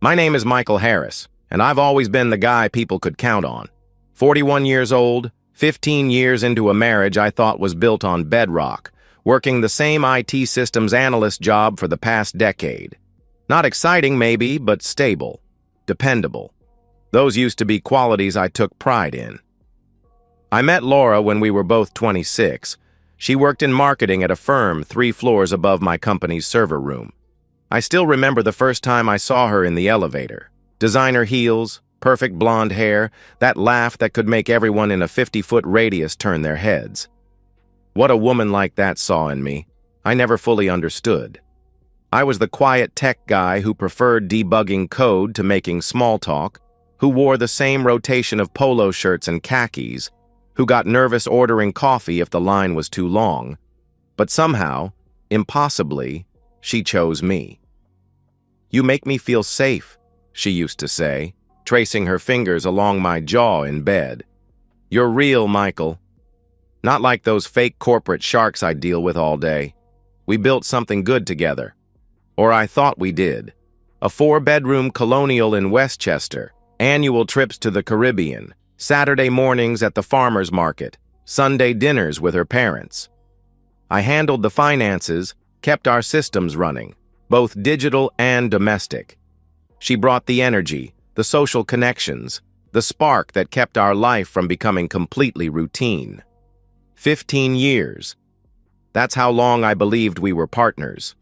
My name is Michael Harris, and I've always been the guy people could count on. 41 years old, 15 years into a marriage I thought was built on bedrock, working the same IT systems analyst job for the past decade. Not exciting, maybe, but stable, dependable. Those used to be qualities I took pride in. I met Laura when we were both 26. She worked in marketing at a firm 3 floors above my company's server room. I still remember the first time I saw her in the elevator. Designer heels, perfect blonde hair, that laugh that could make everyone in a 50-foot radius turn their heads. What a woman like that saw in me, I never fully understood. I was the quiet tech guy who preferred debugging code to making small talk, who wore the same rotation of polo shirts and khakis, who got nervous ordering coffee if the line was too long. But somehow, impossibly, she chose me. "You make me feel safe," she used to say, tracing her fingers along my jaw in bed. "You're real, Michael. Not like those fake corporate sharks I deal with all day. We built something good together. Or I thought we did. A 4-bedroom colonial in Westchester, annual trips to the Caribbean, Saturday mornings at the farmer's market, Sunday dinners with her parents. I handled the finances, kept our systems running, both digital and domestic. She brought the energy, the social connections, the spark that kept our life from becoming completely routine. 15 years. That's how long I believed we were partners.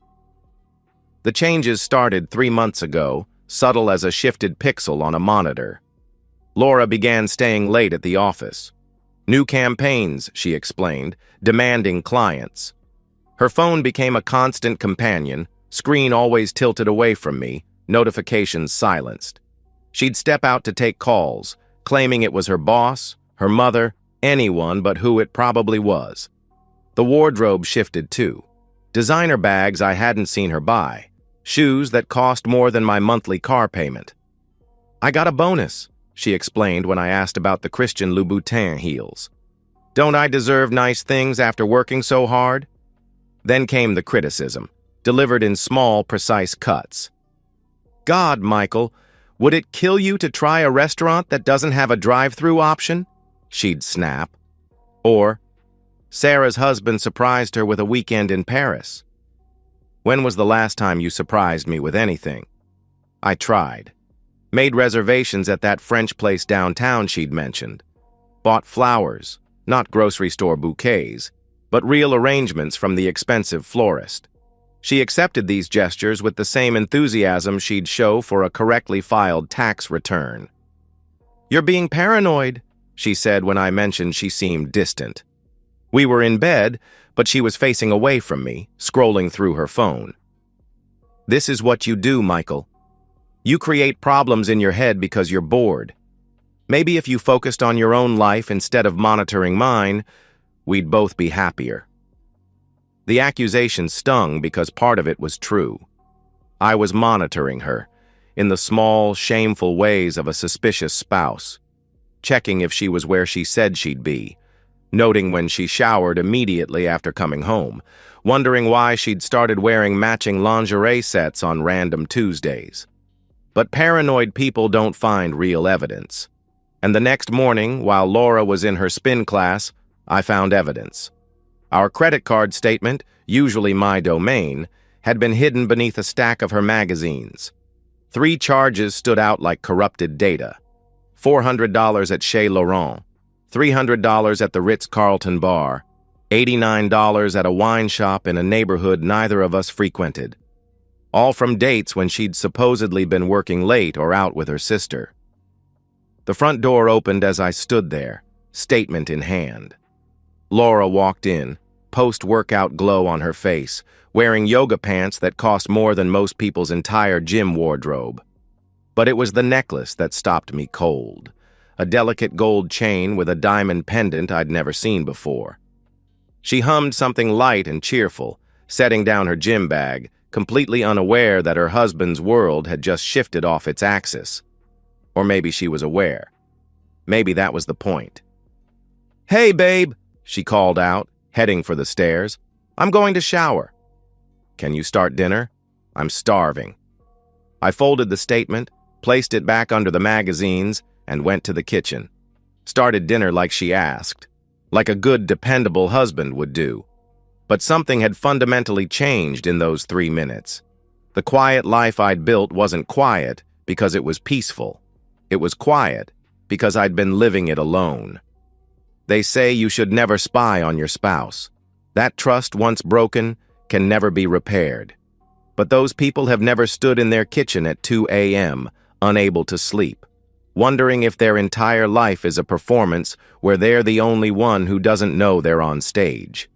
The changes started 3 months ago, subtle as a shifted pixel on a monitor. Laura began staying late at the office. New campaigns, she explained, demanding clients. Her phone became a constant companion, screen always tilted away from me, notifications silenced. She'd step out to take calls, claiming it was her boss, her mother, anyone but who it probably was. The wardrobe shifted too. Designer bags I hadn't seen her buy. Shoes that cost more than my monthly car payment. "I got a bonus," she explained when I asked about the Christian Louboutin heels. "Don't I deserve nice things after working so hard?" Then came the criticism, delivered in small, precise cuts. "God, Michael, would it kill you to try a restaurant that doesn't have a drive-through option?" she'd snap. Or, "Sarah's husband surprised her with a weekend in Paris." When was the last time you surprised me with anything? I tried. Made reservations at that French place downtown she'd mentioned. Bought flowers, not grocery store bouquets, but real arrangements from the expensive florist. She accepted these gestures with the same enthusiasm she'd show for a correctly filed tax return. "You're being paranoid," she said when I mentioned she seemed distant. We were in bed, but she was facing away from me, scrolling through her phone. "This is what you do, Michael. You create problems in your head because you're bored. Maybe if you focused on your own life instead of monitoring mine, we'd both be happier." The accusation stung because part of it was true. I was monitoring her, in the small, shameful ways of a suspicious spouse, checking if she was where she said she'd be, noting when she showered immediately after coming home, wondering why she'd started wearing matching lingerie sets on random Tuesdays. But paranoid people don't find real evidence. And the next morning, while Laura was in her spin class, I found evidence. Our credit card statement, usually my domain, had been hidden beneath a stack of her magazines. 3 charges stood out like corrupted data. $400 at Chez Laurent, $300 at the Ritz-Carlton bar, $89 at a wine shop in a neighborhood neither of us frequented. All from dates when she'd supposedly been working late or out with her sister. The front door opened as I stood there, statement in hand. Laura walked in, post-workout glow on her face, wearing yoga pants that cost more than most people's entire gym wardrobe. But it was the necklace that stopped me cold, a delicate gold chain with a diamond pendant I'd never seen before. She hummed something light and cheerful, setting down her gym bag, completely unaware that her husband's world had just shifted off its axis. Or maybe she was aware. Maybe that was the point. "Hey, babe," she called out, heading for the stairs. "I'm going to shower." "Can you start dinner? I'm starving." I folded the statement, placed it back under the magazines, and went to the kitchen. Started dinner like she asked, like a good, dependable husband would do. But something had fundamentally changed in those 3 minutes. The quiet life I'd built wasn't quiet because it was peaceful. It was quiet because I'd been living it alone. They say you should never spy on your spouse. That trust, once broken, can never be repaired. But those people have never stood in their kitchen at 2 a.m., unable to sleep, wondering if their entire life is a performance where they're the only one who doesn't know they're on stage.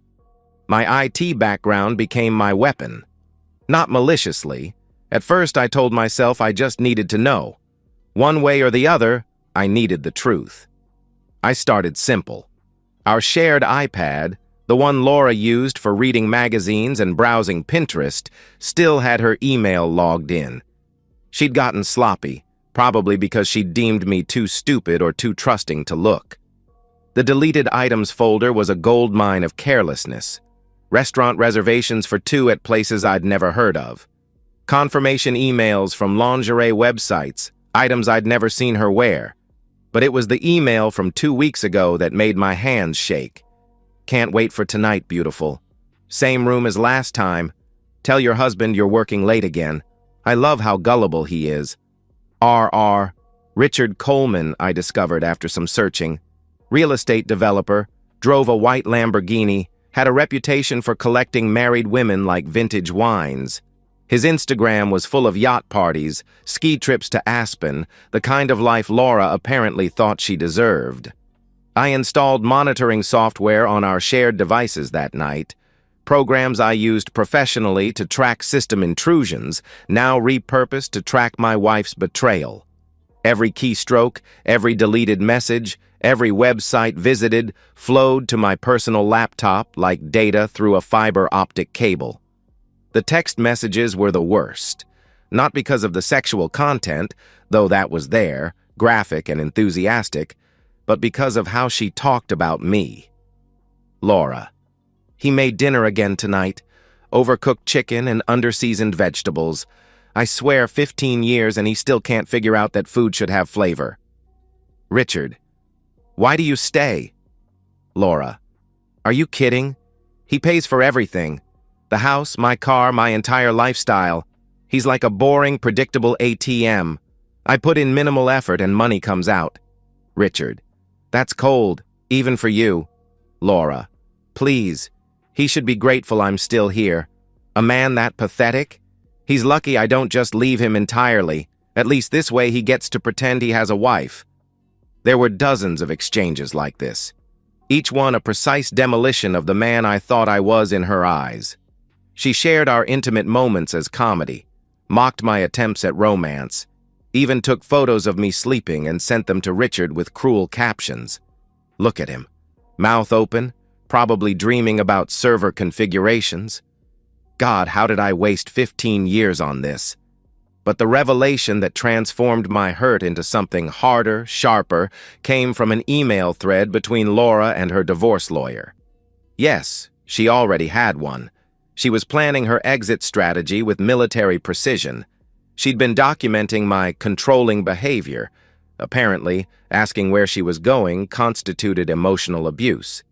My IT background became my weapon. Not maliciously. At first, I told myself I just needed to know. One way or the other, I needed the truth. I started simple. Our shared iPad, the one Laura used for reading magazines and browsing Pinterest, still had her email logged in. She'd gotten sloppy, probably because she'd deemed me too stupid or too trusting to look. The deleted items folder was a goldmine of carelessness. Restaurant reservations for 2 at places I'd never heard of. Confirmation emails from lingerie websites, items I'd never seen her wear. But it was the email from 2 weeks ago that made my hands shake. Can't wait for tonight, beautiful. Same room as last time. Tell your husband you're working late again. I love how gullible he is. R.R. Richard Coleman, I discovered after some searching. Real estate developer, drove a white Lamborghini, had a reputation for collecting married women like vintage wines. His Instagram was full of yacht parties, ski trips to Aspen, the kind of life Laura apparently thought she deserved. I installed monitoring software on our shared devices that night. Programs I used professionally to track system intrusions, now repurposed to track my wife's betrayal. Every keystroke, every deleted message, every website visited flowed to my personal laptop like data through a fiber optic cable. The text messages were the worst, not because of the sexual content, though that was there, graphic and enthusiastic, but because of how she talked about me. Laura. He made dinner again tonight, overcooked chicken and underseasoned vegetables. I swear 15 years and he still can't figure out that food should have flavor. Richard. Why do you stay? Laura. Are you kidding? He pays for everything. The house, my car, my entire lifestyle. He's like a boring, predictable ATM. I put in minimal effort and money comes out. Richard. That's cold, even for you. Laura. Please. He should be grateful I'm still here. A man that pathetic? He's lucky I don't just leave him entirely. At least this way he gets to pretend he has a wife. There were dozens of exchanges like this, each one a precise demolition of the man I thought I was in her eyes. She shared our intimate moments as comedy, mocked my attempts at romance, even took photos of me sleeping and sent them to Richard with cruel captions. Look at him, mouth open, probably dreaming about server configurations. God, how did I waste 15 years on this? But the revelation that transformed my hurt into something harder, sharper, came from an email thread between Laura and her divorce lawyer. Yes, she already had one. She was planning her exit strategy with military precision. She'd been documenting my controlling behavior. Apparently, asking where she was going constituted emotional abuse.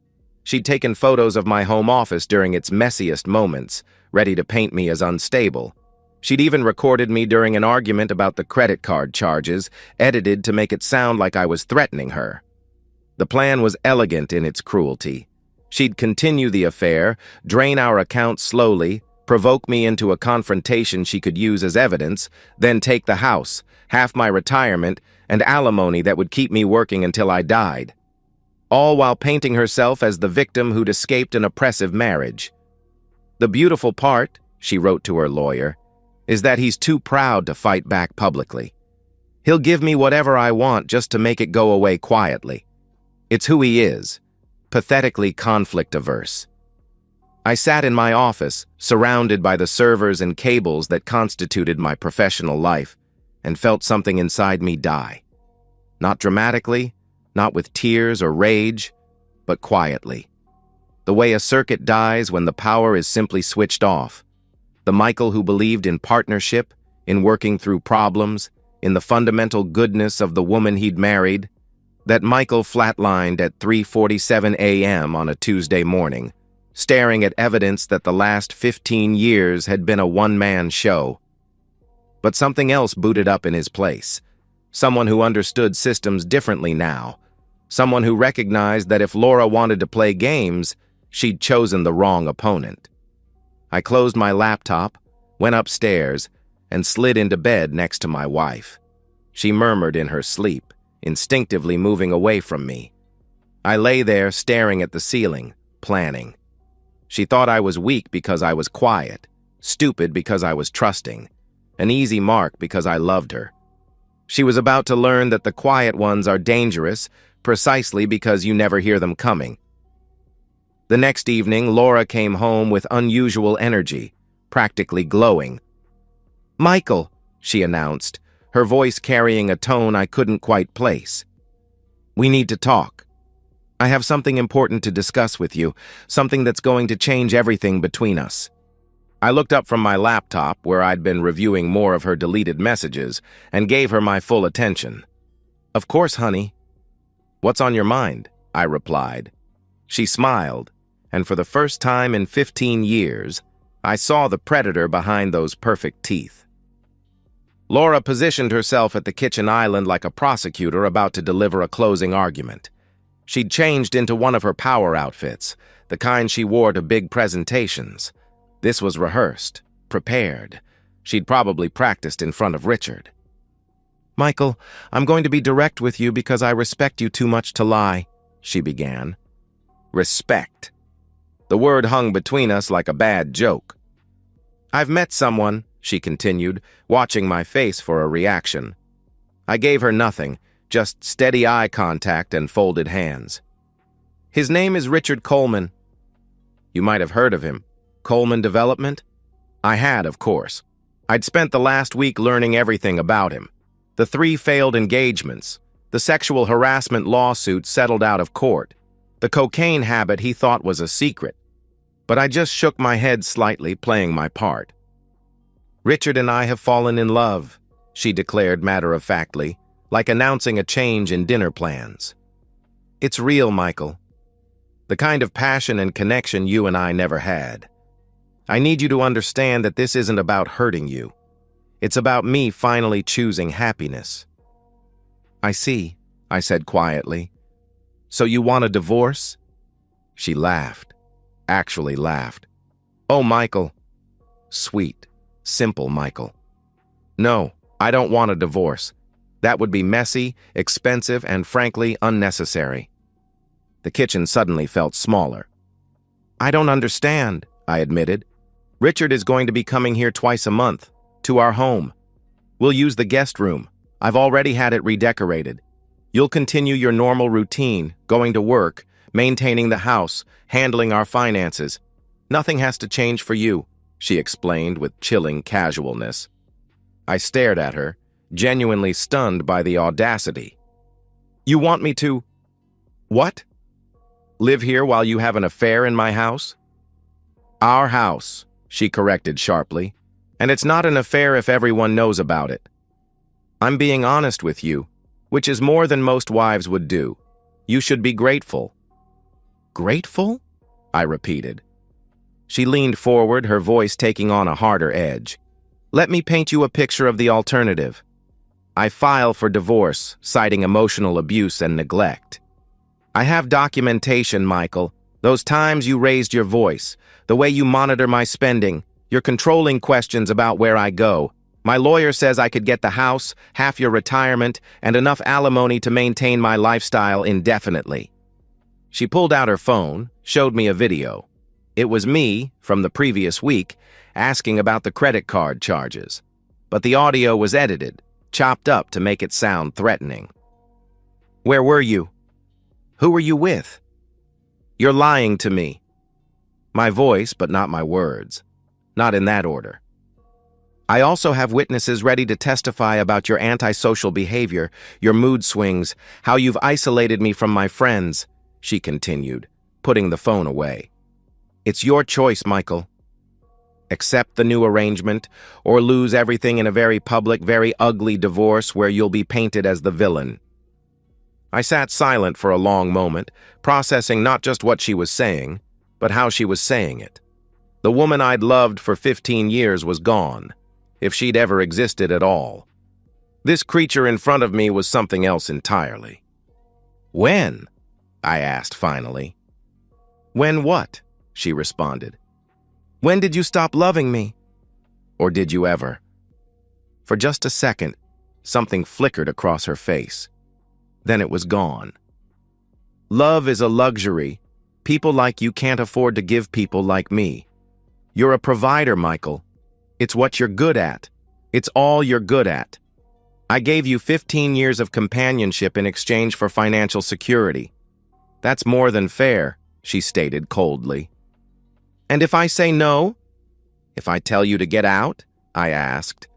She'd taken photos of my home office during its messiest moments, ready to paint me as unstable. She'd even recorded me during an argument about the credit card charges, edited to make it sound like I was threatening her. The plan was elegant in its cruelty. She'd continue the affair, drain our accounts slowly, provoke me into a confrontation she could use as evidence, then take the house, half my retirement, and alimony that would keep me working until I died. All while painting herself as the victim who'd escaped an oppressive marriage. The beautiful part, she wrote to her lawyer, is that he's too proud to fight back publicly. He'll give me whatever I want just to make it go away quietly. It's who he is, pathetically conflict-averse. I sat in my office, surrounded by the servers and cables that constituted my professional life, and felt something inside me die. Not dramatically, not with tears or rage, but quietly. The way a circuit dies when the power is simply switched off. The Michael who believed in partnership, in working through problems, in the fundamental goodness of the woman he'd married, that Michael flatlined at 3:47 a.m. on a Tuesday morning, staring at evidence that the last 15 years had been a one-man show. But something else booted up in his place. Someone who understood systems differently now. Someone who recognized that if Laura wanted to play games, she'd chosen the wrong opponent. I closed my laptop, went upstairs, and slid into bed next to my wife. She murmured in her sleep, instinctively moving away from me. I lay there staring at the ceiling, planning. She thought I was weak because I was quiet, stupid because I was trusting, an easy mark because I loved her. She was about to learn that the quiet ones are dangerous precisely because you never hear them coming. The next evening, Laura came home with unusual energy, practically glowing. "Michael," she announced, her voice carrying a tone I couldn't quite place. "We need to talk. I have something important to discuss with you, something that's going to change everything between us." I looked up from my laptop, where I'd been reviewing more of her deleted messages, and gave her my full attention. "Of course, honey." "What's on your mind?" I replied. She smiled, and for the first time in 15 years, I saw the predator behind those perfect teeth. Laura positioned herself at the kitchen island like a prosecutor about to deliver a closing argument. She'd changed into one of her power outfits, the kind she wore to big presentations. This was rehearsed, prepared. She'd probably practiced in front of Richard. "Michael, I'm going to be direct with you because I respect you too much to lie," she began. Respect. The word hung between us like a bad joke. "I've met someone," she continued, watching my face for a reaction. I gave her nothing, just steady eye contact and folded hands. "His name is Richard Coleman." "You might have heard of him. Coleman Development?" I had, of course. I'd spent the last week learning everything about him. The 3 failed engagements, the sexual harassment lawsuit settled out of court, the cocaine habit he thought was a secret. But I just shook my head slightly, playing my part. "Richard and I have fallen in love," she declared matter-of-factly, like announcing a change in dinner plans. "It's real, Michael. The kind of passion and connection you and I never had. I need you to understand that this isn't about hurting you. It's about me finally choosing happiness." "I see," I said quietly. "So you want a divorce?" She laughed. Actually laughed. "Oh, Michael." Sweet, simple Michael. "No, I don't want a divorce. That would be messy, expensive, and frankly unnecessary." The kitchen suddenly felt smaller. "I don't understand," I admitted. "Richard is going to be coming here twice a month, to our home. We'll use the guest room. I've already had it redecorated. You'll continue your normal routine, going to work, maintaining the house, handling our finances. Nothing has to change for you," she explained with chilling casualness. I stared at her, genuinely stunned by the audacity. "You want me to... what? Live here while you have an affair in my house?" "Our house," she corrected sharply. "And it's not an affair if everyone knows about it. I'm being honest with you, which is more than most wives would do. You should be grateful." "Grateful?" I repeated. She leaned forward, her voice taking on a harder edge. "Let me paint you a picture of the alternative. I file for divorce, citing emotional abuse and neglect. I have documentation, Michael. Those times you raised your voice, the way you monitor my spending, your controlling questions about where I go. My lawyer says I could get the house, half your retirement, and enough alimony to maintain my lifestyle indefinitely." She pulled out her phone, showed me a video. It was me, from the previous week, asking about the credit card charges. But the audio was edited, chopped up to make it sound threatening. "Where were you? Who were you with? You're lying to me." My voice, but not my words. Not in that order. "I also have witnesses ready to testify about your antisocial behavior, your mood swings, how you've isolated me from my friends," she continued, putting the phone away. "It's your choice, Michael." Accept the new arrangement, or lose everything in a very public, very ugly divorce where you'll be painted as the villain. I sat silent for a long moment, processing not just what she was saying, but how she was saying it. The woman I'd loved for 15 years was gone, if she'd ever existed at all. This creature in front of me was something else entirely. "When?" I asked finally. "When what?" she responded. "When did you stop loving me? Or did you ever?" For just a second, something flickered across her face. Then it was gone. "Love is a luxury. People like you can't afford to give people like me. You're a provider, Michael. It's what you're good at. It's all you're good at. I gave you 15 years of companionship in exchange for financial security. That's more than fair," she stated coldly. "And if I say no? If I tell you to get out?" I asked.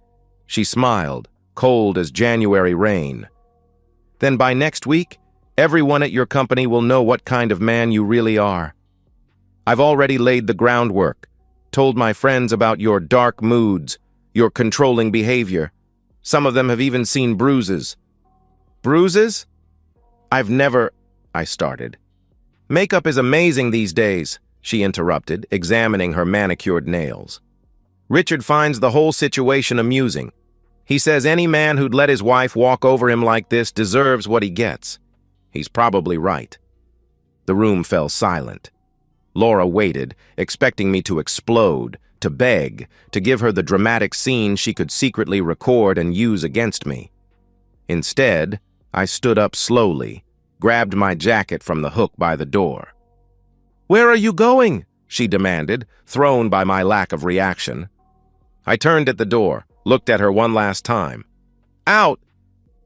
She smiled, cold as January rain. "Then by next week, everyone at your company will know what kind of man you really are. I've already laid the groundwork, told my friends about your dark moods, your controlling behavior. Some of them have even seen bruises." "Bruises? I've never—" I started. "Makeup is amazing these days," she interrupted, examining her manicured nails. "Richard finds the whole situation amusing. He says any man who'd let his wife walk over him like this deserves what he gets. He's probably right." The room fell silent. Laura waited, expecting me to explode, to beg, to give her the dramatic scene she could secretly record and use against me. Instead, I stood up slowly, grabbed my jacket from the hook by the door. "Where are you going?" she demanded, thrown by my lack of reaction. I turned at the door, looked at her one last time. "Out!"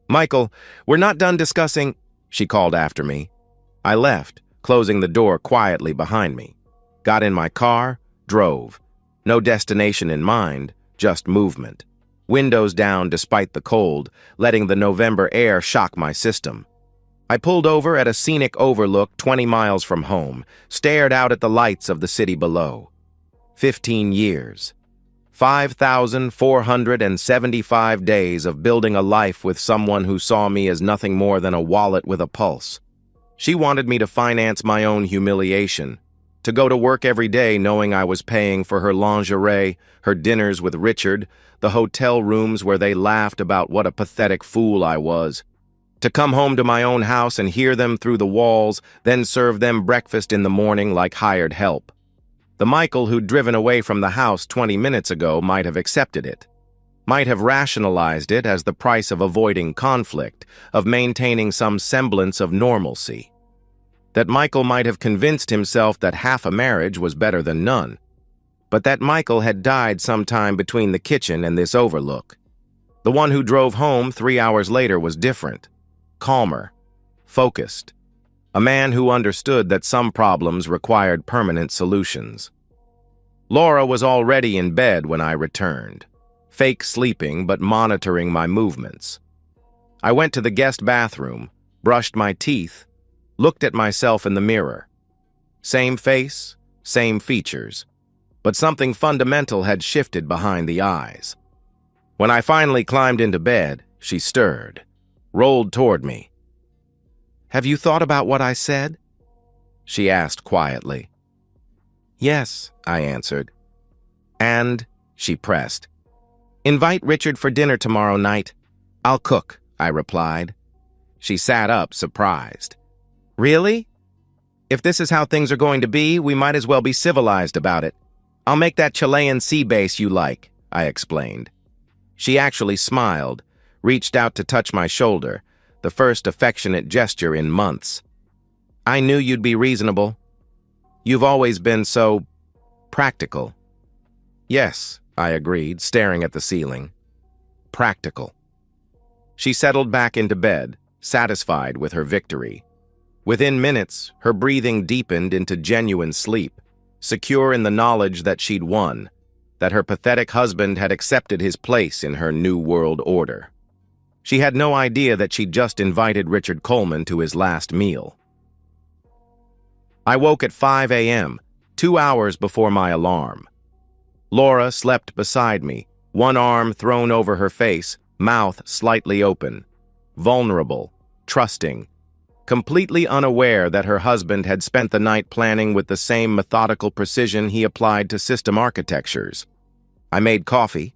"Michael, we're not done discussing," she called after me. I left, closing the door quietly behind me. Got in my car, drove. No destination in mind, just movement. Windows down despite the cold, letting the November air shock my system. I pulled over at a scenic overlook 20 miles from home, stared out at the lights of the city below. 15 years. 5,475 days of building a life with someone who saw me as nothing more than a wallet with a pulse. She wanted me to finance my own humiliation, to go to work every day knowing I was paying for her lingerie, her dinners with Richard, the hotel rooms where they laughed about what a pathetic fool I was, to come home to my own house and hear them through the walls, then serve them breakfast in the morning like hired help. The Michael who'd driven away from the house 20 minutes ago might have accepted it, might have rationalized it as the price of avoiding conflict, of maintaining some semblance of normalcy. That Michael might have convinced himself that half a marriage was better than none, but that Michael had died sometime between the kitchen and this overlook. The one who drove home 3 hours later was different, calmer, focused. A man who understood that some problems required permanent solutions. Laura was already in bed when I returned, fake sleeping but monitoring my movements. I went to the guest bathroom, brushed my teeth, looked at myself in the mirror. Same face, same features, but something fundamental had shifted behind the eyes. When I finally climbed into bed, she stirred, rolled toward me. "Have you thought about what I said?" she asked quietly. "Yes," I answered. "And," she pressed, "invite Richard for dinner tomorrow night. I'll cook," I replied. She sat up, surprised. "Really? If this is how things are going to be, we might as well be civilized about it. I'll make that Chilean sea base you like," I explained. She actually smiled, reached out to touch my shoulder, the first affectionate gesture in months. "I knew you'd be reasonable. You've always been so practical." "Yes," I agreed, staring at the ceiling. "Practical." She settled back into bed, satisfied with her victory. Within minutes, her breathing deepened into genuine sleep, secure in the knowledge that she'd won, that her pathetic husband had accepted his place in her new world order. She had no idea that she'd just invited Richard Coleman to his last meal. I woke at 5 a.m., 2 hours before my alarm. Laura slept beside me, one arm thrown over her face, mouth slightly open. Vulnerable, trusting, completely unaware that her husband had spent the night planning with the same methodical precision he applied to system architectures. I made coffee,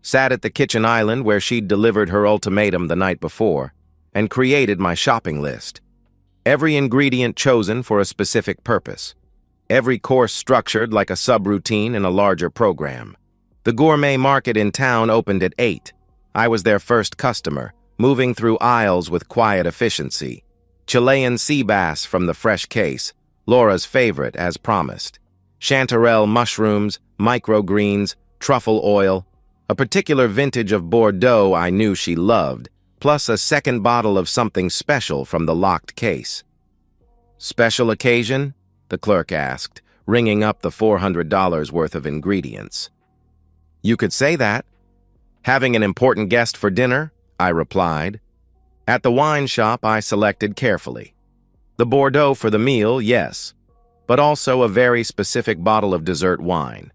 sat at the kitchen island where she'd delivered her ultimatum the night before, and created my shopping list. Every ingredient chosen for a specific purpose. Every course structured like a subroutine in a larger program. The gourmet market in town opened at 8. I was their first customer, moving through aisles with quiet efficiency. Chilean sea bass from the fresh case, Laura's favorite as promised. Chanterelle mushrooms, microgreens, truffle oil, a particular vintage of Bordeaux I knew she loved, plus a second bottle of something special from the locked case. Special occasion? The clerk asked, ringing up the $400 worth of ingredients. You could say that. Having an important guest for dinner? I replied. At the wine shop, I selected carefully. The Bordeaux for the meal, yes, but also a very specific bottle of dessert wine.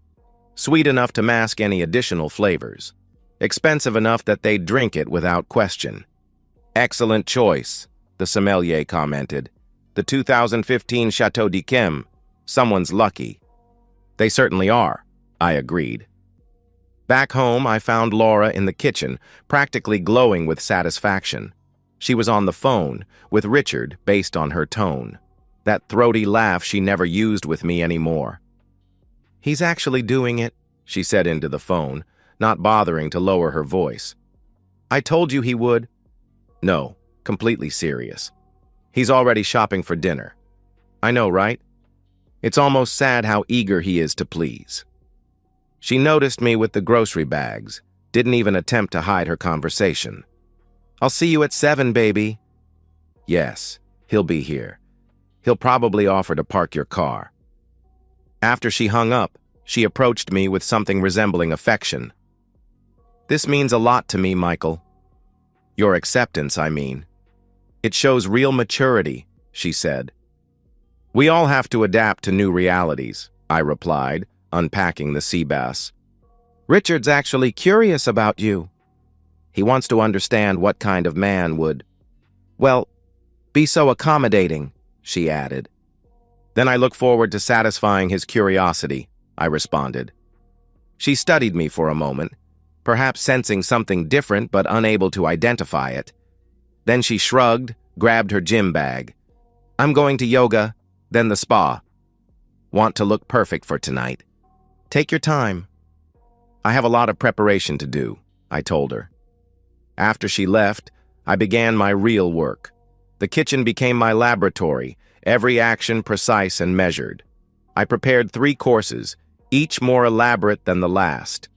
Sweet enough to mask any additional flavors. Expensive enough that they'd drink it without question. Excellent choice, the sommelier commented. The 2015 Chateau d'Yquem. Someone's lucky. They certainly are, I agreed. Back home, I found Laura in the kitchen, practically glowing with satisfaction. She was on the phone, with Richard, based on her tone. That throaty laugh she never used with me anymore. He's actually doing it, she said into the phone, not bothering to lower her voice. I told you he would. No, completely serious. He's already shopping for dinner. I know, right? It's almost sad how eager he is to please. She noticed me with the grocery bags, didn't even attempt to hide her conversation. I'll see you at 7, baby. Yes, he'll be here. He'll probably offer to park your car. After she hung up, she approached me with something resembling affection. This means a lot to me, Michael. Your acceptance, I mean. It shows real maturity, she said. We all have to adapt to new realities, I replied, unpacking the sea bass. Richard's actually curious about you. He wants to understand what kind of man would, well, be so accommodating, she added. Then I look forward to satisfying his curiosity, I responded. She studied me for a moment, perhaps sensing something different but unable to identify it. Then she shrugged, grabbed her gym bag. I'm going to yoga, then the spa. Want to look perfect for tonight. Take your time. I have a lot of preparation to do, I told her. After she left, I began my real work. The kitchen became my laboratory, every action precise and measured. I prepared 3 courses, each more elaborate than the last.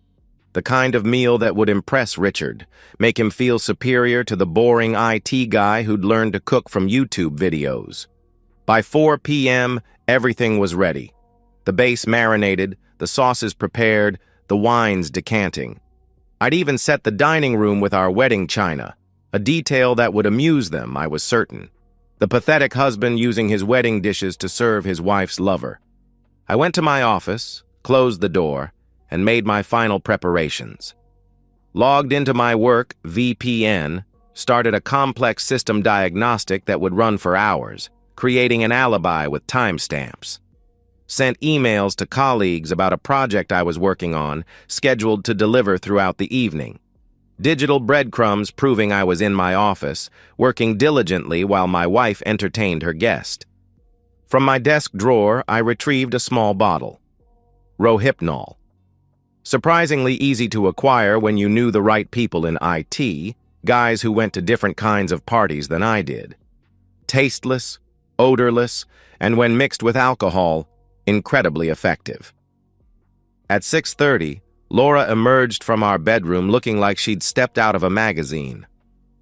The kind of meal that would impress Richard, make him feel superior to the boring IT guy who'd learned to cook from YouTube videos. By 4 p.m., everything was ready. The base marinated, the sauces prepared, the wines decanting. I'd even set the dining room with our wedding china, a detail that would amuse them, I was certain. The pathetic husband using his wedding dishes to serve his wife's lover. I went to my office, closed the door, and made my final preparations. Logged into my work VPN, started a complex system diagnostic that would run for hours, creating an alibi with timestamps. Sent emails to colleagues about a project I was working on, scheduled to deliver throughout the evening. Digital breadcrumbs proving I was in my office, working diligently while my wife entertained her guest. From my desk drawer, I retrieved a small bottle. Rohypnol. Surprisingly easy to acquire when you knew the right people in IT, guys who went to different kinds of parties than I did. Tasteless, odorless, and when mixed with alcohol, incredibly effective. At 6:30, Laura emerged from our bedroom looking like she'd stepped out of a magazine.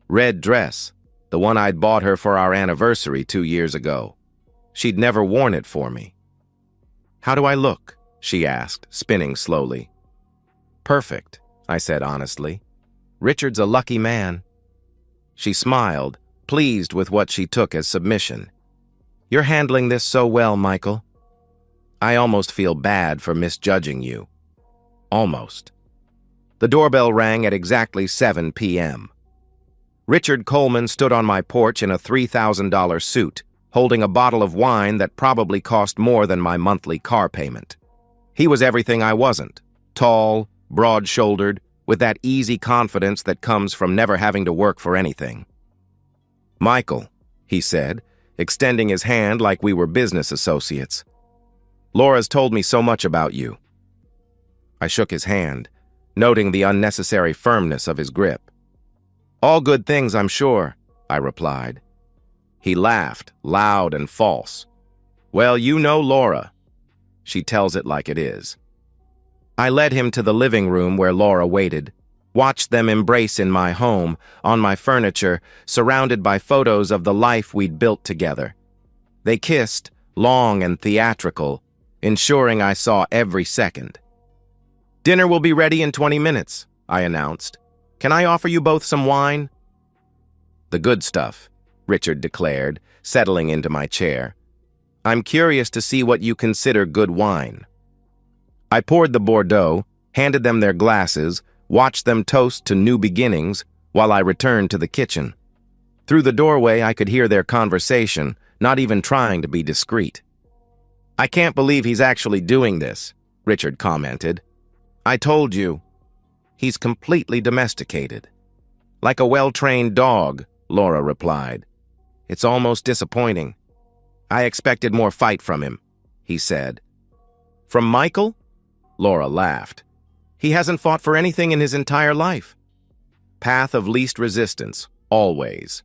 Red dress, the one I'd bought her for our anniversary 2 years ago. She'd never worn it for me. How do I look? She asked, spinning slowly. Perfect, I said honestly. Richard's a lucky man. She smiled, pleased with what she took as submission. You're handling this so well, Michael. I almost feel bad for misjudging you. Almost. The doorbell rang at exactly 7 p.m. Richard Coleman stood on my porch in a $3,000 suit, holding a bottle of wine that probably cost more than my monthly car payment. He was everything I wasn't. Tall, broad-shouldered, with that easy confidence that comes from never having to work for anything. "Michael," he said, extending his hand like we were business associates. "Laura's told me so much about you." I shook his hand, noting the unnecessary firmness of his grip. "All good things, I'm sure," I replied. He laughed, loud and false. "Well, you know Laura. She tells it like it is." I led him to the living room where Laura waited, watched them embrace in my home, on my furniture, surrounded by photos of the life we'd built together. They kissed, long and theatrical, ensuring I saw every second. "Dinner will be ready in 20 minutes, I announced. "Can I offer you both some wine?" "The good stuff," Richard declared, settling into my chair. "I'm curious to see what you consider good wine." I poured the Bordeaux, handed them their glasses, watched them toast to new beginnings while I returned to the kitchen. Through the doorway, I could hear their conversation, not even trying to be discreet. "I can't believe he's actually doing this," Richard commented. "I told you. He's completely domesticated." "Like a well-trained dog," Laura replied. "It's almost disappointing. I expected more fight from him," he said. "From Michael?" Laura laughed. "He hasn't fought for anything in his entire life." Path of least resistance, always.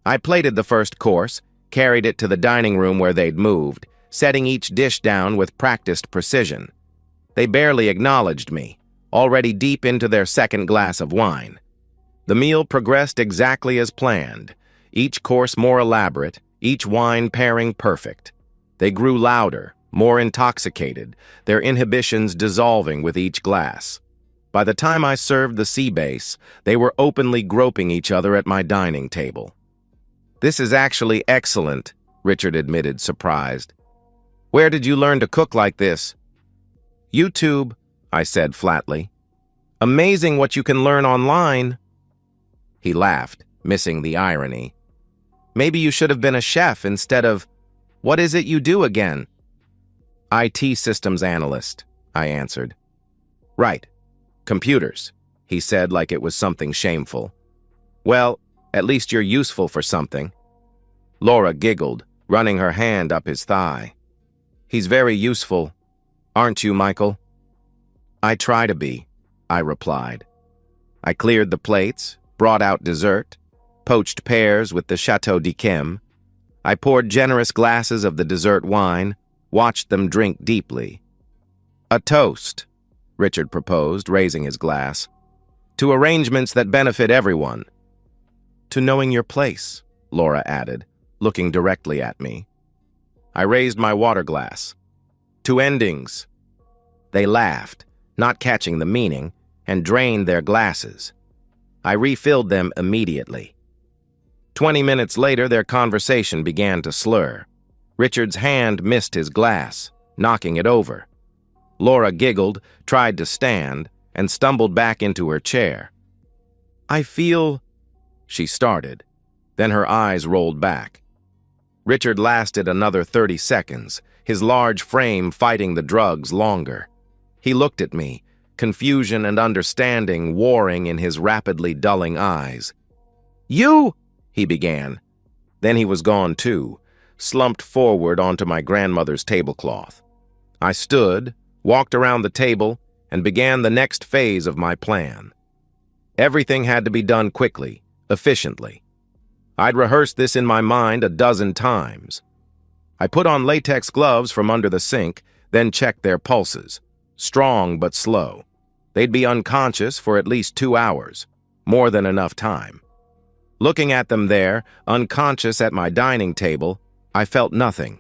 I plated the first course, carried it to the dining room where they'd moved, setting each dish down with practiced precision. They barely acknowledged me, already deep into their second glass of wine. The meal progressed exactly as planned, each course more elaborate, each wine pairing perfect. They grew louder, more intoxicated, their inhibitions dissolving with each glass. By the time I served the sea base, they were openly groping each other at my dining table. "This is actually excellent," Richard admitted, surprised. "Where did you learn to cook like this?" "YouTube," I said flatly. "Amazing what you can learn online." He laughed, missing the irony. "Maybe you should have been a chef instead of... What is it you do again?" "IT systems analyst," I answered. "Right. Computers," he said like it was something shameful. "Well, at least you're useful for something." Laura giggled, running her hand up his thigh. "He's very useful. Aren't you, Michael?" "I try to be," I replied. I cleared the plates, brought out dessert, poached pears with the Chateau d'Yquem. I poured generous glasses of the dessert wine, watched them drink deeply. "A toast," Richard proposed, raising his glass. "To arrangements that benefit everyone." "To knowing your place," Laura added, looking directly at me. I raised my water glass. "To endings." They laughed, not catching the meaning, and drained their glasses. I refilled them immediately. 20 minutes later, their conversation began to slur. Richard's hand missed his glass, knocking it over. Laura giggled, tried to stand, and stumbled back into her chair. "I feel..." she started. Then her eyes rolled back. Richard lasted another 30 seconds, his large frame fighting the drugs longer. He looked at me, confusion and understanding warring in his rapidly dulling eyes. "You..." he began. Then he was gone too, slumped forward onto my grandmother's tablecloth. I stood, walked around the table, and began the next phase of my plan. Everything had to be done quickly, efficiently. I'd rehearsed this in my mind a dozen times. I put on latex gloves from under the sink, then checked their pulses. Strong but slow. They'd be unconscious for at least 2 hours, more than enough time. Looking at them there, unconscious at my dining table, I felt nothing.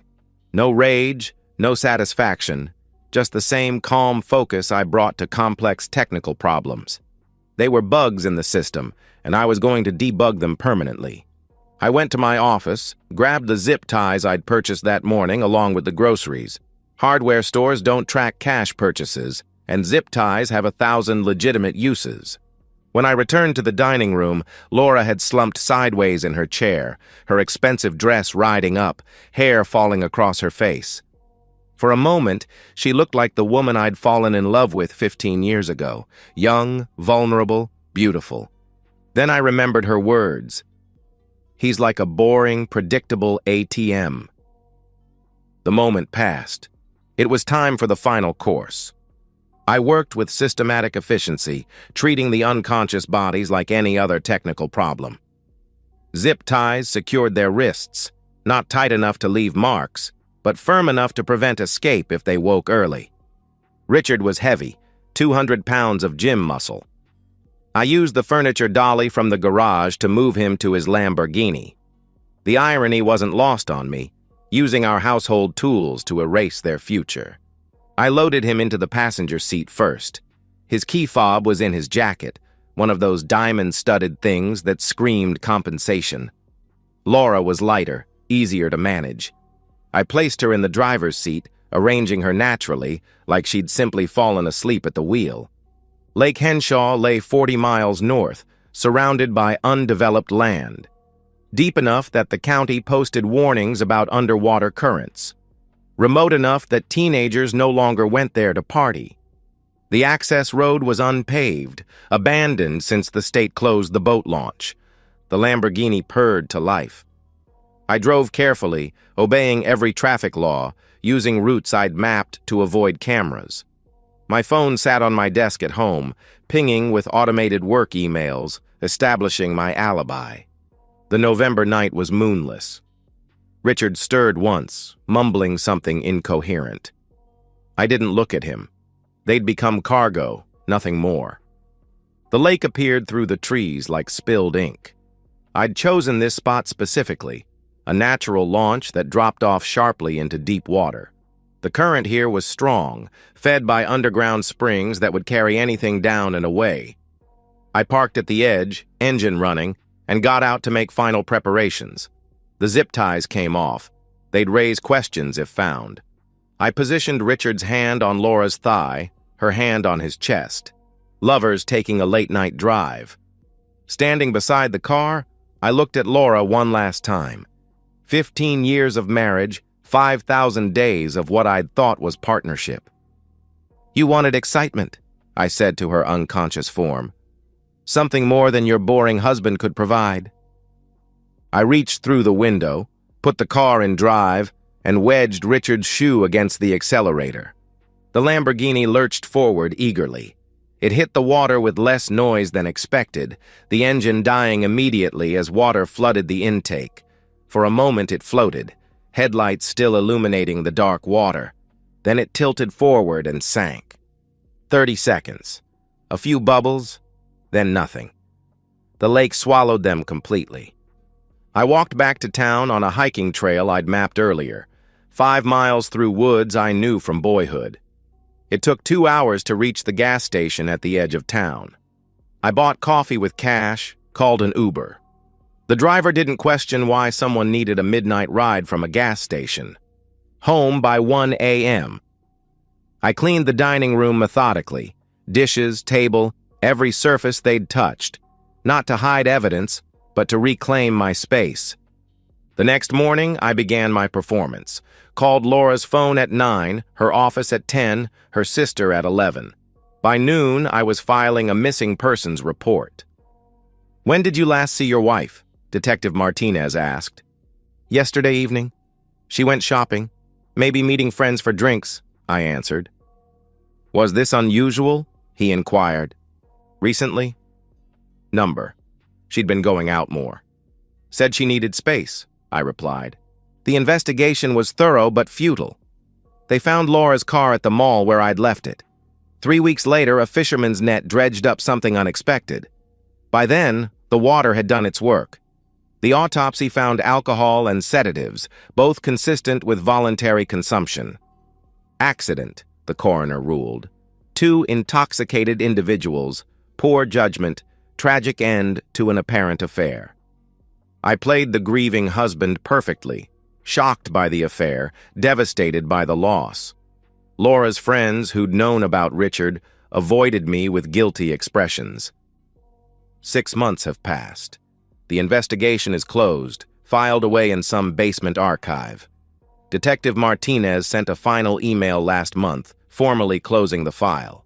No rage, no satisfaction, just the same calm focus I brought to complex technical problems. They were bugs in the system, and I was going to debug them permanently. I went to my office, grabbed the zip ties I'd purchased that morning along with the groceries. Hardware stores don't track cash purchases, and zip ties have 1,000 legitimate uses. When I returned to the dining room, Laura had slumped sideways in her chair, her expensive dress riding up, hair falling across her face. For a moment, she looked like the woman I'd fallen in love with 15 years ago, young, vulnerable, beautiful. Then I remembered her words. He's like a boring, predictable ATM. The moment passed. It was time for the final course. I worked with systematic efficiency, treating the unconscious bodies like any other technical problem. Zip ties secured their wrists, not tight enough to leave marks, but firm enough to prevent escape if they woke early. Richard was heavy, 200 pounds of gym muscle. I used the furniture dolly from the garage to move him to his Lamborghini. The irony wasn't lost on me, using our household tools to erase their future. I loaded him into the passenger seat first. His key fob was in his jacket, one of those diamond-studded things that screamed compensation. Laura was lighter, easier to manage. I placed her in the driver's seat, arranging her naturally, like she'd simply fallen asleep at the wheel. Lake Henshaw lay 40 miles north, surrounded by undeveloped land, deep enough that the county posted warnings about underwater currents, remote enough that teenagers no longer went there to party. The access road was unpaved, abandoned since the state closed the boat launch. The Lamborghini purred to life. I drove carefully, obeying every traffic law, using routes I'd mapped to avoid cameras. My phone sat on my desk at home, pinging with automated work emails, establishing my alibi. The November night was moonless. Richard stirred once, mumbling something incoherent. I didn't look at him. They'd become cargo, nothing more. The lake appeared through the trees like spilled ink. I'd chosen this spot specifically, a natural launch that dropped off sharply into deep water. The current here was strong, fed by underground springs that would carry anything down and away. I parked at the edge, engine running, and got out to make final preparations. The zip ties came off. They'd raise questions if found. I positioned Richard's hand on Laura's thigh, her hand on his chest. Lovers taking a late-night drive. Standing beside the car, I looked at Laura one last time. 15 years of marriage, 5,000 days of what I'd thought was partnership. You wanted excitement, I said to her unconscious form. Something more than your boring husband could provide. I reached through the window, put the car in drive, and wedged Richard's shoe against the accelerator. The Lamborghini lurched forward eagerly. It hit the water with less noise than expected, the engine dying immediately as water flooded the intake. For a moment it floated, headlights still illuminating the dark water. Then it tilted forward and sank. 30 seconds. A few bubbles, then nothing. The lake swallowed them completely. I walked back to town on a hiking trail I'd mapped earlier, 5 miles through woods I knew from boyhood. It took 2 hours to reach the gas station at the edge of town. I bought coffee with cash, called an Uber. The driver didn't question why someone needed a midnight ride from a gas station. Home by 1 a.m. I cleaned the dining room methodically, dishes, table, every surface they'd touched, not to hide evidence, but to reclaim my space. The next morning, I began my performance. Called Laura's phone at 9, her office at 10, her sister at 11. By noon, I was filing a missing persons report. When did you last see your wife? Detective Martinez asked. Yesterday evening. She went shopping, maybe meeting friends for drinks, I answered. Was this unusual? He inquired. Recently? Number. She'd been going out more. Said she needed space, I replied. The investigation was thorough but futile. They found Laura's car at the mall where I'd left it. 3 weeks later, a fisherman's net dredged up something unexpected. By then, the water had done its work. The autopsy found alcohol and sedatives, both consistent with voluntary consumption. Accident, the coroner ruled. 2 intoxicated individuals, poor judgment, tragic end to an apparent affair. I played the grieving husband perfectly, shocked by the affair, devastated by the loss. Laura's friends who'd known about Richard avoided me with guilty expressions. 6 months have passed. The investigation is closed, filed away in some basement archive. Detective Martinez sent a final email last month, formally closing the file.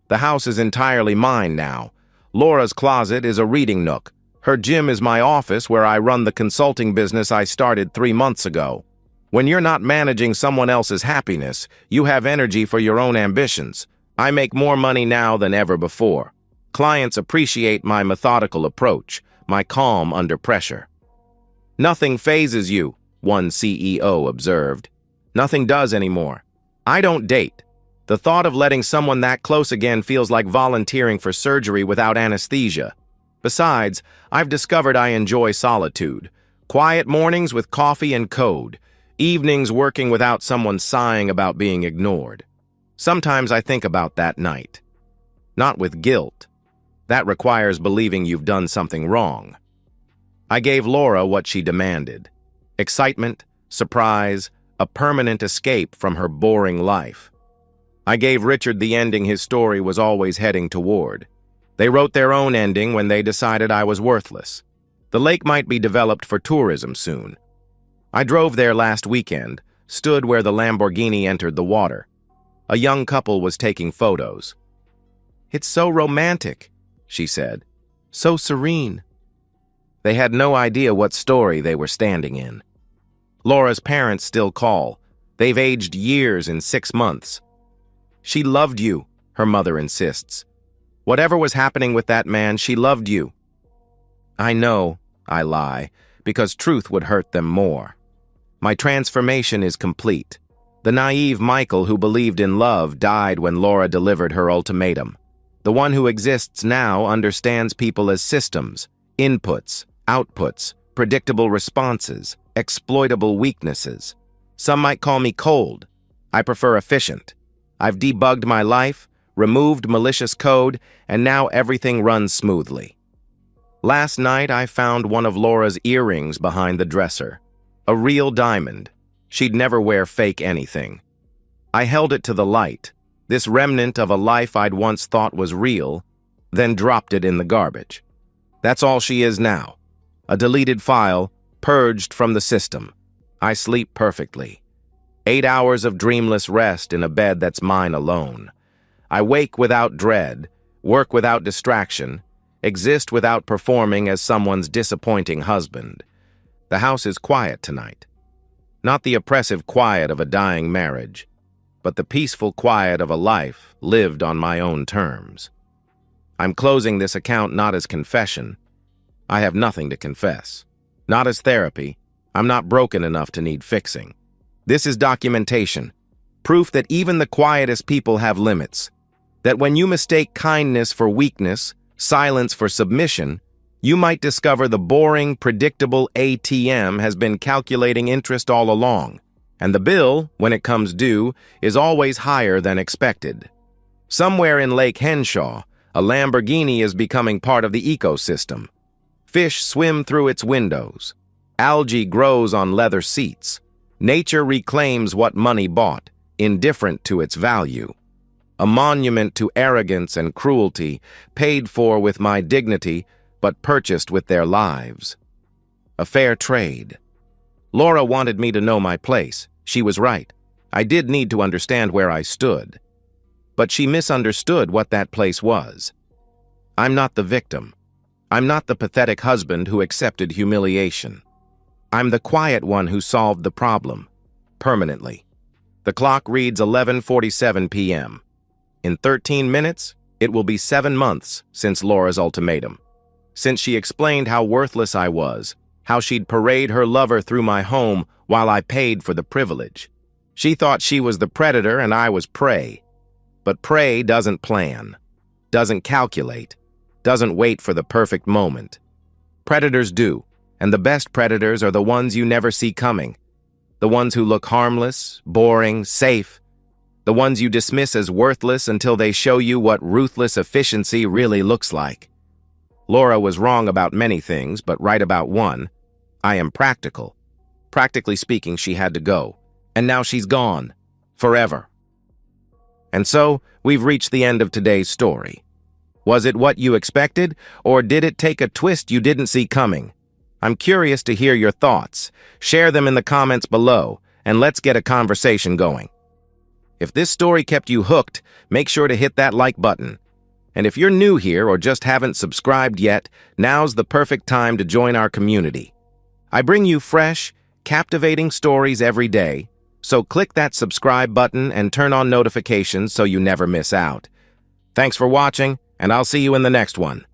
The house is entirely mine now. Laura's closet is a reading nook. Her gym is my office where I run the consulting business I started 3 months ago. When you're not managing someone else's happiness, you have energy for your own ambitions. I make more money now than ever before. Clients appreciate my methodical approach, my calm under pressure. Nothing phases you, one CEO observed. Nothing does anymore. I don't date. The thought of letting someone that close again feels like volunteering for surgery without anesthesia. Besides, I've discovered I enjoy solitude. Quiet mornings with coffee and code. Evenings working without someone sighing about being ignored. Sometimes I think about that night. Not with guilt. That requires believing you've done something wrong. I gave Laura what she demanded. Excitement, surprise, a permanent escape from her boring life. I gave Richard the ending his story was always heading toward. They wrote their own ending when they decided I was worthless. The lake might be developed for tourism soon. I drove there last weekend, stood where the Lamborghini entered the water. A young couple was taking photos. "It's so romantic," she said. "So serene." They had no idea what story they were standing in. Laura's parents still call. They've aged years in 6 months. "She loved you," her mother insists. "Whatever was happening with that man, she loved you." I know, I lie, because truth would hurt them more. My transformation is complete. The naive Michael who believed in love died when Laura delivered her ultimatum. The one who exists now understands people as systems, inputs, outputs, predictable responses, exploitable weaknesses. Some might call me cold. I prefer efficient. I've debugged my life, removed malicious code, and now everything runs smoothly. Last night I found one of Laura's earrings behind the dresser. A real diamond. She'd never wear fake anything. I held it to the light, this remnant of a life I'd once thought was real, then dropped it in the garbage. That's all she is now. A deleted file, purged from the system. I sleep perfectly. 8 hours of dreamless rest in a bed that's mine alone. I wake without dread, work without distraction, exist without performing as someone's disappointing husband. The house is quiet tonight. Not the oppressive quiet of a dying marriage, but the peaceful quiet of a life lived on my own terms. I'm closing this account not as confession. I have nothing to confess. Not as therapy. I'm not broken enough to need fixing. This is documentation, proof that even the quietest people have limits, that when you mistake kindness for weakness, silence for submission, you might discover the boring, predictable ATM has been calculating interest all along, and the bill, when it comes due, is always higher than expected. Somewhere in Lake Henshaw, a Lamborghini is becoming part of the ecosystem. Fish swim through its windows. Algae grows on leather seats. Nature reclaims what money bought, indifferent to its value. A monument to arrogance and cruelty, paid for with my dignity, but purchased with their lives. A fair trade. Laura wanted me to know my place. She was right. I did need to understand where I stood. But she misunderstood what that place was. I'm not the victim. I'm not the pathetic husband who accepted humiliation. I'm the quiet one who solved the problem, permanently. The clock reads 11:47 p.m. In 13 minutes, it will be 7 months since Laura's ultimatum. Since she explained how worthless I was, how she'd parade her lover through my home while I paid for the privilege. She thought she was the predator and I was prey. But prey doesn't plan, doesn't calculate, doesn't wait for the perfect moment. Predators do, and the best predators are the ones you never see coming. The ones who look harmless, boring, safe. The ones you dismiss as worthless until they show you what ruthless efficiency really looks like. Laura was wrong about many things, but right about one. I am practical. Practically speaking, she had to go. And now she's gone. Forever. And so, we've reached the end of today's story. Was it what you expected, or did it take a twist you didn't see coming? I'm curious to hear your thoughts. Share them in the comments below, and let's get a conversation going. If this story kept you hooked, make sure to hit that like button. And if you're new here or just haven't subscribed yet, now's the perfect time to join our community. I bring you fresh, captivating stories every day, so click that subscribe button and turn on notifications so you never miss out. Thanks for watching, and I'll see you in the next one.